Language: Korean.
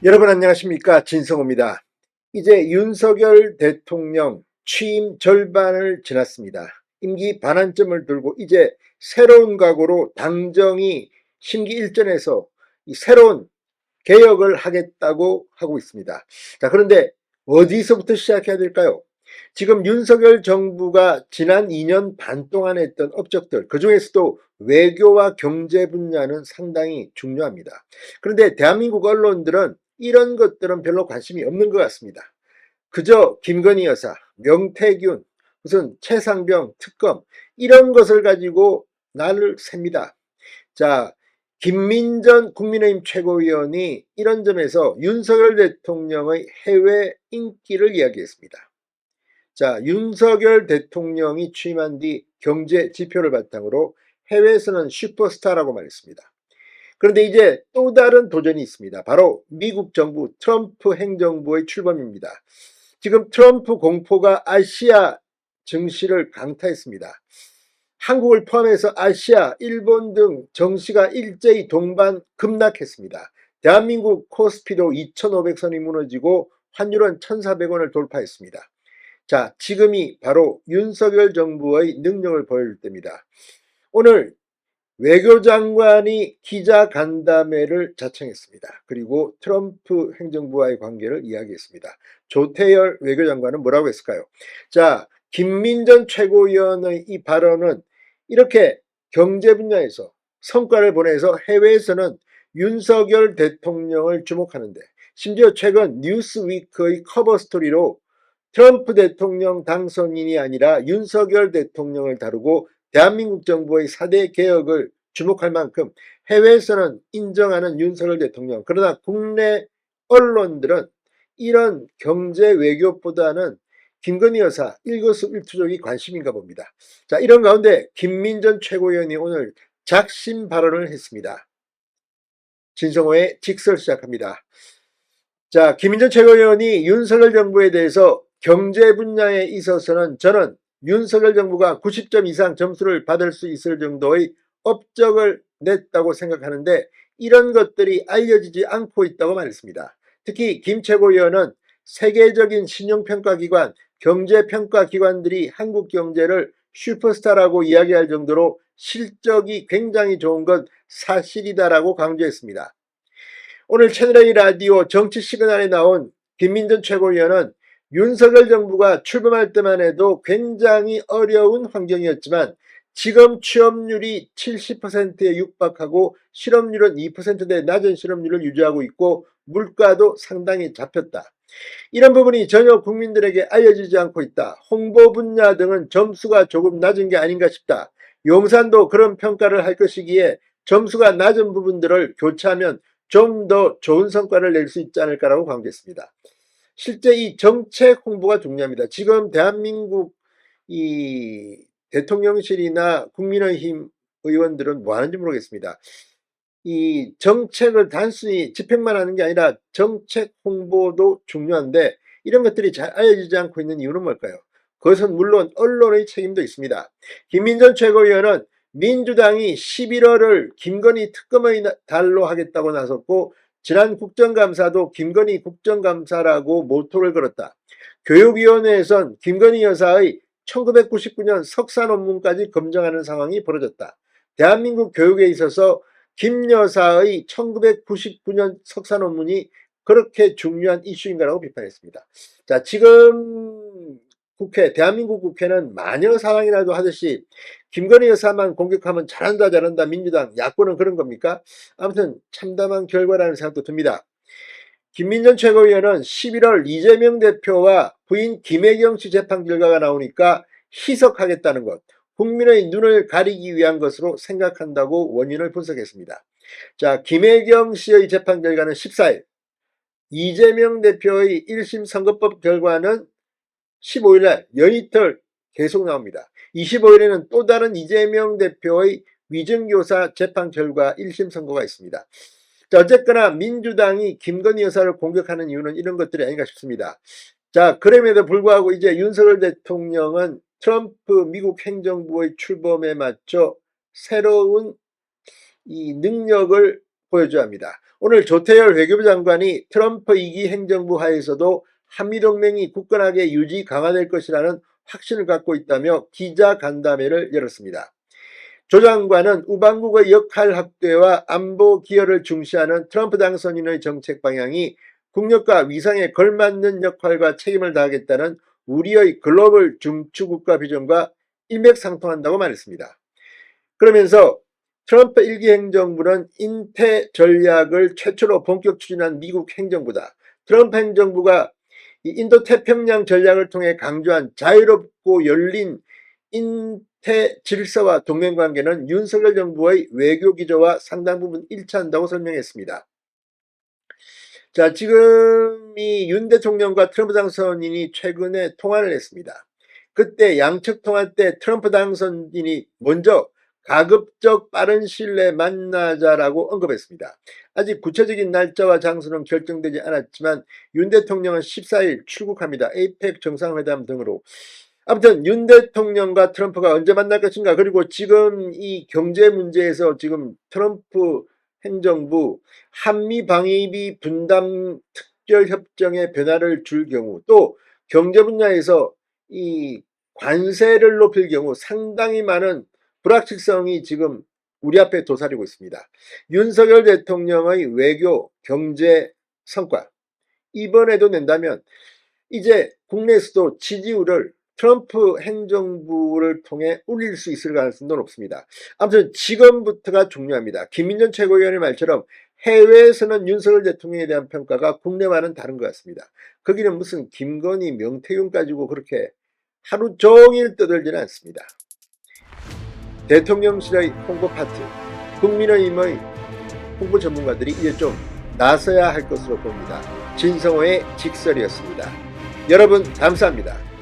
여러분 안녕하십니까, 진성호입니다. 이제 윤석열 대통령 취임 절반을 지났습니다. 임기 반환점을 두고 이제 새로운 각오로 당정이 심기일전에서 이 새로운 개혁을 하겠다고 하고 있습니다. 자, 그런데 어디서부터 시작해야 될까요? 지금 윤석열 정부가 지난 2년 반 동안 했던 업적들, 그 중에서도 외교와 경제 분야는 상당히 중요합니다. 그런데 대한민국 언론들은 이런 것들은 별로 관심이 없는 것 같습니다. 그저 김건희 여사, 명태균, 무슨 최상병 특검 이런 것을 가지고 날을 셉니다. 자, 김민전 국민의힘 최고위원이 이런 점에서 윤석열 대통령의 해외 인기를 이야기했습니다. 자, 윤석열 대통령이 취임한 뒤 경제 지표를 바탕으로 해외에서는 슈퍼스타라고 말했습니다. 그런데 이제 또 다른 도전이 있습니다. 바로 미국 정부 트럼프 행정부의 출범입니다. 지금 트럼프 공포가 아시아 증시를 강타했습니다. 한국을 포함해서 아시아, 일본 등 정시가 일제히 동반 급락했습니다. 대한민국 코스피도 2,500선이 무너지고 환율은 1,400원을 돌파했습니다. 자, 지금이 바로 윤석열 정부의 능력을 보여줄 때입니다. 오늘 외교장관이 기자간담회를 자청했습니다. 그리고 트럼프 행정부와의 관계를 이야기했습니다. 조태열 외교장관은 뭐라고 했을까요? 자, 김민전 최고위원의 이 발언은 이렇게 경제 분야에서 성과를 보내서 해외에서는 윤석열 대통령을 주목하는데, 심지어 최근 뉴스위크의 커버 스토리로 트럼프 대통령 당선인이 아니라 윤석열 대통령을 다루고 대한민국 정부의 4대 개혁을 주목할 만큼 해외에서는 인정하는 윤석열 대통령, 그러나 국내 언론들은 이런 경제 외교보다는 김건희 여사 일거수일투족이 관심인가 봅니다. 자, 이런 가운데 김민전 최고위원이 오늘 작심 발언을 했습니다. 진성호의 직설 시작합니다. 자, 김민전 최고위원이 윤석열 정부에 대해서 경제 분야에 있어서는 저는 윤석열 정부가 90점 이상 점수를 받을 수 있을 정도의 업적을 냈다고 생각하는데 이런 것들이 알려지지 않고 있다고 말했습니다. 특히 김 최고위원은 세계적인 신용평가기관, 경제평가기관들이 한국 경제를 슈퍼스타라고 이야기할 정도로 실적이 굉장히 좋은 건 사실이다라고 강조했습니다. 오늘 채널A 라디오 정치 시그널에 나온 김민전 최고위원은 윤석열 정부가 출범할 때만 해도 굉장히 어려운 환경이었지만 지금 취업률이 70%에 육박하고 실업률은 2%대 낮은 실업률을 유지하고 있고 물가도 상당히 잡혔다. 이런 부분이 전혀 국민들에게 알려지지 않고 있다. 홍보 분야 등은 점수가 조금 낮은 게 아닌가 싶다. 용산도 그런 평가를 할 것이기에 점수가 낮은 부분들을 교체하면 좀 더 좋은 성과를 낼 수 있지 않을까라고 강조했습니다. 실제 이 정책 홍보가 중요합니다. 지금 대한민국 이 대통령실이나 국민의힘 의원들은 뭐 하는지 모르겠습니다. 이 정책을 단순히 집행만 하는 게 아니라 정책 홍보도 중요한데 이런 것들이 잘 알려지지 않고 있는 이유는 뭘까요? 그것은 물론 언론의 책임도 있습니다. 김민전 최고위원은 민주당이 11월을 김건희 특검의 달로 하겠다고 나섰고 지난 국정감사도 김건희 국정감사라고 모토를 걸었다. 교육위원회에선 김건희 여사의 1999년 석사 논문까지 검증하는 상황이 벌어졌다. 대한민국 교육에 있어서 김 여사의 1999년 석사 논문이 그렇게 중요한 이슈인가라고 비판했습니다. 자, 지금 대한민국 국회는 마녀 사랑이라도 하듯이 김건희 여사만 공격하면 잘한다 민주당 야권은 그런 겁니까? 아무튼 참담한 결과라는 생각도 듭니다. 김민전 최고위원은 11월 이재명 대표와 부인 김혜경 씨 재판 결과가 나오니까 희석하겠다는 것, 국민의 눈을 가리기 위한 것으로 생각한다고 원인을 분석했습니다. 자, 김혜경 씨의 재판 결과는 14일, 이재명 대표의 1심 선거법 결과는 15일날 연이틀 계속 나옵니다. 25일에는 또 다른 이재명 대표의 위증교사 재판 결과 1심 선고가 있습니다. 자, 어쨌거나 민주당이 김건희 여사를 공격하는 이유는 이런 것들이 아닌가 싶습니다. 자, 그럼에도 불구하고 이제 윤석열 대통령은 트럼프 미국 행정부의 출범에 맞춰 새로운 이 능력을 보여줘야 합니다. 오늘 조태열 외교부 장관이 트럼프 2기 행정부 하에서도 한미동맹이 굳건하게 유지 강화될 것이라는 확신을 갖고 있다며 기자간담회를 열었습니다. 조 장관은 우방국의 역할 확대와 안보 기여를 중시하는 트럼프 당선인의 정책 방향이 국력과 위상에 걸맞는 역할과 책임을 다하겠다는 우리의 글로벌 중추국가 비전과 일맥상통한다고 말했습니다. 그러면서 트럼프 1기 행정부는 인태 전략을 최초로 본격 추진한 미국 행정부다. 트럼프 행정부가 인도 태평양 전략을 통해 강조한 자유롭고 열린 인태 질서와 동맹관계는 윤석열 정부의 외교 기조와 상당 부분 일치한다고 설명했습니다. 자, 지금 이 윤 대통령과 트럼프 당선인이 최근에 통화를 했습니다. 그때 양측 통화 때 트럼프 당선인이 먼저 가급적 빠른 시일 내에 만나자라고 언급했습니다. 아직 구체적인 날짜와 장소는 결정되지 않았지만 윤 대통령은 14일 출국합니다. 에이펙 정상회담 등으로. 아무튼 윤 대통령과 트럼프가 언제 만날 것인가, 그리고 지금 이 경제 문제에서 지금 트럼프 행정부 한미 방위비 분담 특별협정에 변화를 줄 경우, 또 경제 분야에서 이 관세를 높일 경우 상당히 많은 불확실성이 지금 우리 앞에 도사리고 있습니다. 윤석열 대통령의 외교, 경제 성과 이번에도 낸다면 이제 국내에서도 지지율을 트럼프 행정부를 통해 올릴 수 있을 가능성도 높습니다. 아무튼 지금부터가 중요합니다. 김민전 최고위원의 말처럼 해외에서는 윤석열 대통령에 대한 평가가 국내와는 다른 것 같습니다. 거기는 무슨 김건희, 명태균 가지고 그렇게 하루 종일 떠들지는 않습니다. 대통령실의 홍보 파트, 국민의힘의 홍보 전문가들이 이제 좀 나서야 할 것으로 봅니다. 진성호의 직설이었습니다. 여러분 감사합니다.